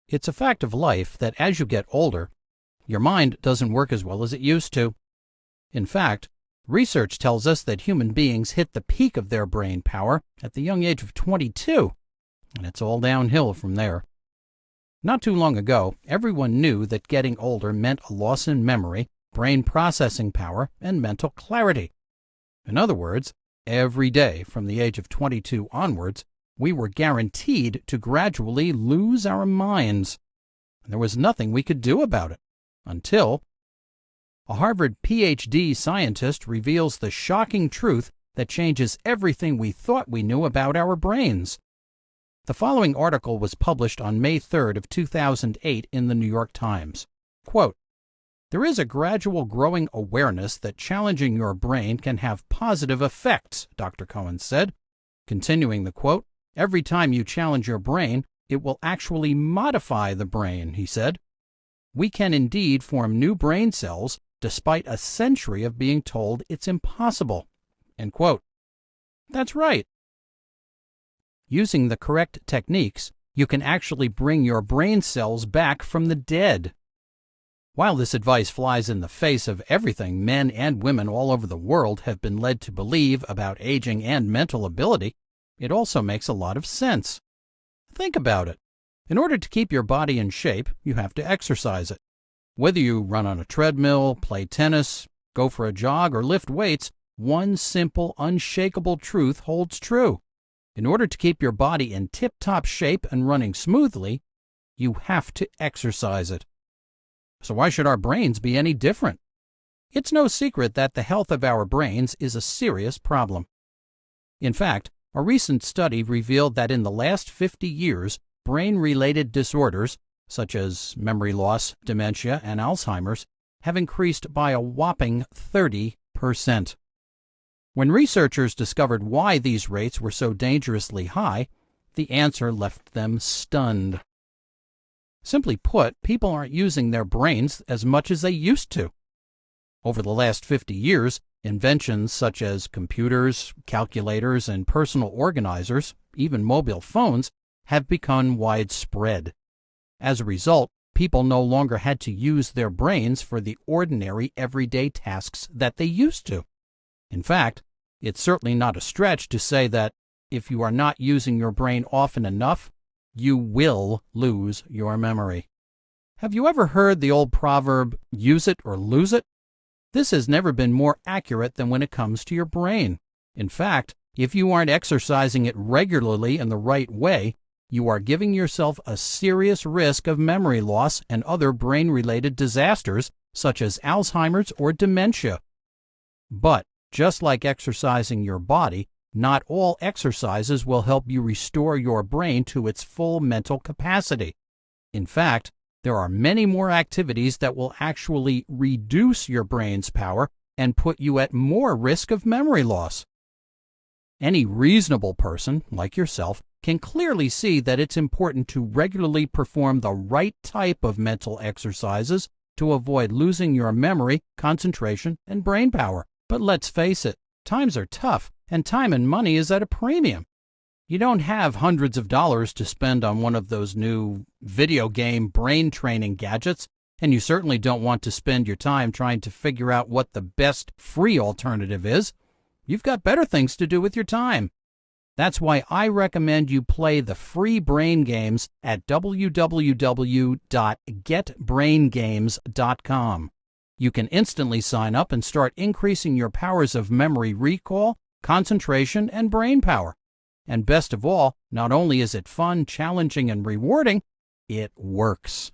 It's a fact of life that as you get older, your mind doesn't work as well as it used to. In fact, research tells us that human beings hit the peak of their brain power at the young age of 22, and it's all downhill from there. Not too long ago, everyone knew that getting older meant a loss in memory, brain processing power, and mental clarity. In other words, every day from the age of 22 onwards, we were guaranteed to gradually lose our minds. There was nothing we could do about it until a Harvard Ph.D. scientist reveals the shocking truth that changes everything we thought we knew about our brains. The following article was published on May 3rd of 2008 in the New York Times. Quote, "There is a gradual growing awareness that challenging your brain can have positive effects," Dr. Cohen said. Continuing the quote, "Every time you challenge your brain, it will actually modify the brain," he said. "We can indeed form new brain cells despite a century of being told it's impossible." End quote. That's right. Using the correct techniques, you can actually bring your brain cells back from the dead. While this advice flies in the face of everything men and women all over the world have been led to believe about aging and mental ability, it also makes a lot of sense. Think about it. In order to keep your body in shape, you have to exercise it. Whether you run on a treadmill, play tennis, go for a jog, or lift weights, one simple, unshakable truth holds true. In order to keep your body in tip-top shape and running smoothly, you have to exercise it. So why should our brains be any different? It's no secret that the health of our brains is a serious problem. In fact, a recent study revealed that in the last 50 years, brain-related disorders, such as memory loss, dementia, and Alzheimer's, have increased by a whopping 30%. When researchers discovered why these rates were so dangerously high, the answer left them stunned. Simply put, people aren't using their brains as much as they used to. Over the last 50 years, inventions such as computers, calculators, and personal organizers, even mobile phones, have become widespread. As a result, people no longer had to use their brains for the ordinary everyday tasks that they used to. In fact, it's certainly not a stretch to say that if you are not using your brain often enough, you will lose your memory. Have you ever heard the old proverb, use it or lose it? This has never been more accurate than when it comes to your brain. In fact, if you aren't exercising it regularly in the right way, you are giving yourself a serious risk of memory loss and other brain-related disasters such as Alzheimer's or dementia. But just like exercising your body, not all exercises will help you restore your brain to its full mental capacity. In fact, there are many more activities that will actually reduce your brain's power and put you at more risk of memory loss. Any reasonable person, like yourself, can clearly see that it's important to regularly perform the right type of mental exercises to avoid losing your memory, concentration, and brain power. But let's face it, times are tough, and time and money is at a premium. You don't have hundreds of dollars to spend on one of those new video game brain training gadgets, and you certainly don't want to spend your time trying to figure out what the best free alternative is. You've got better things to do with your time. That's why I recommend you play the free brain games at www.getbraingames.com. You can instantly sign up and start increasing your powers of memory recall, concentration, and brain power. And best of all, not only is it fun, challenging, and rewarding, it works.